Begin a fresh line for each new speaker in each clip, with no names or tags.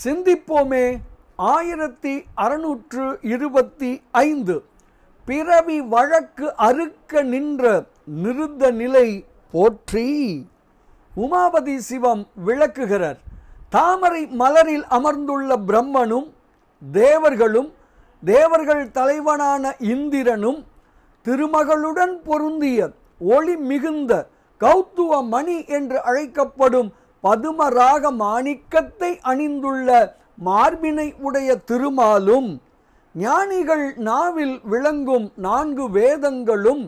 சிந்திப்போமே. 1625 பிறவி வழக்கு அறுக்க நின்ற நிருத்த நிலை போற்றி. உமாபதி சிவம் விளக்குகிறார். தாமரை மலரில் அமர்ந்துள்ள பிரம்மனும் தேவர்களும் தேவர்கள் தலைவனான இந்திரனும் திருமகளுடன் பொருந்திய ஒளி மிகுந்த கௌத்துவ மணி என்று அழைக்கப்படும் பதுமராக மாணிக்கத்தை அணிந்துள்ள மார்பினை உடைய திருமாலும் ஞானிகள் நாவில் விளங்கும் 4 வேதங்களும்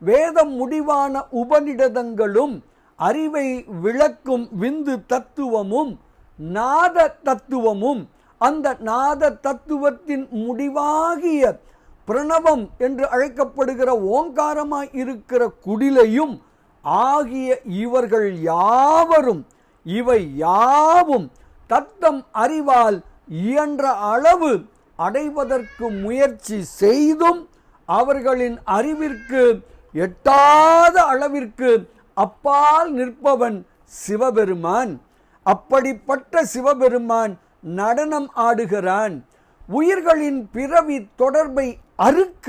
வேதம் முடிவான உபநிடதங்களும் அறிவை விளக்கும் விந்து தத்துவமும் நாத தத்துவமும் அந்த நாத தத்துவத்தின் முடிவாகிய பிரணவம் என்று அழைக்கப்படுகிற ஓங்காரமாய் இருக்கிற குடிலையும் ஆகிய இவர்கள் யாவரும் இவை யாவும் தத்தம் அறிவால் இயன்ற அளவு அடைவதற்கு முயற்சி செய்தும் அவர்களின் அறிவிற்கு எட்டாத அளவிற்கு அப்பால் நிற்பவன் சிவபெருமான். அப்படிப்பட்ட சிவபெருமான் நடனம் ஆடுகிறான். உயிர்களின் பிறவி தொடர்பை அறுக்க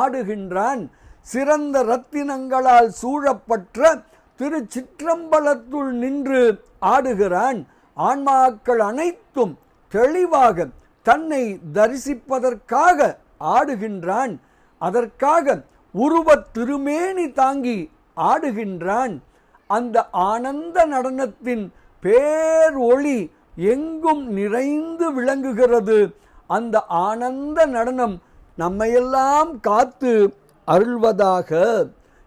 ஆடுகின்றான். சிறந்த இரத்தினங்களால் சூழப்பட்ட திருச்சிற்றம்பலத்துள் நின்று ஆடுகிறான். ஆன்மாக்கள் அனைத்தும் தெளிவாக தன்னை தரிசிப்பதற்காக ஆடுகின்றான். அதற்காக உருவத் திருமேனி தாங்கி ஆடுகின்றான். அந்த ஆனந்த நடனத்தின் பேரொளி எங்கும் நிறைந்து விளங்குகிறது. அந்த ஆனந்த நடனம் நம்மையெல்லாம் காத்து அருள்வதாக.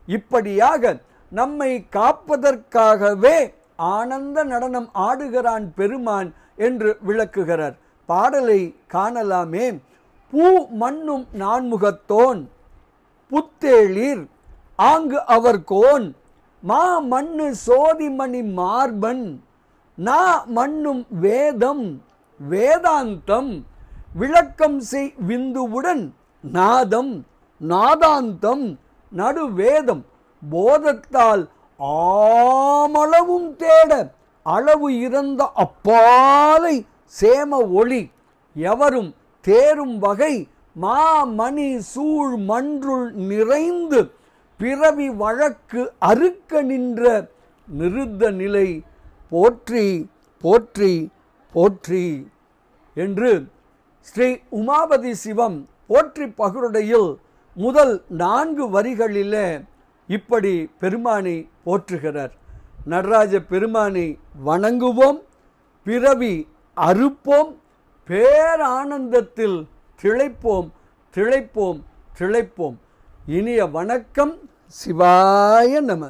இப்படியாக நம்மை காப்பதற்காகவே ஆனந்த நடனம் ஆடுகிறான் பெருமான் என்று விளக்குகிறார். பாடலை காணலாமே. பூ மண்ணும் நான்முகத்தோன் புத்தேளிர் ஆங்கு அவர் கோன் மா மண்ணு சோதிமணி மார்பன் நா மண்ணும் வேதம் வேதாந்தம் விளக்கம் செய் விந்துவுடன் நாதம் நாதாந்தம் நடுவேதம் போதத்தால் ஆமளவும் தேட அளவு இறந்த அப்பாலை சேம ஒளி எவரும் தேரும் வகை மாமணி சூழ் மன்றுள் நிறைந்து பிறவி வழக்கு அறுக்க நின்ற நிருத்த நிலை போற்றி போற்றி போற்றி என்று ஸ்ரீ உமாபதி சிவம் போற்றி பகுருடையில் முதல் 4 வரிகளிலே இப்படி பெருமானை போற்றுகிறார். நடராஜ பெருமானை வணங்குவோம், பிறவி அறுப்போம், பேரானந்தத்தில் திளைப்போம் திளைப்போம் திளைப்போம். இனிய வணக்கம். சிவாய நம.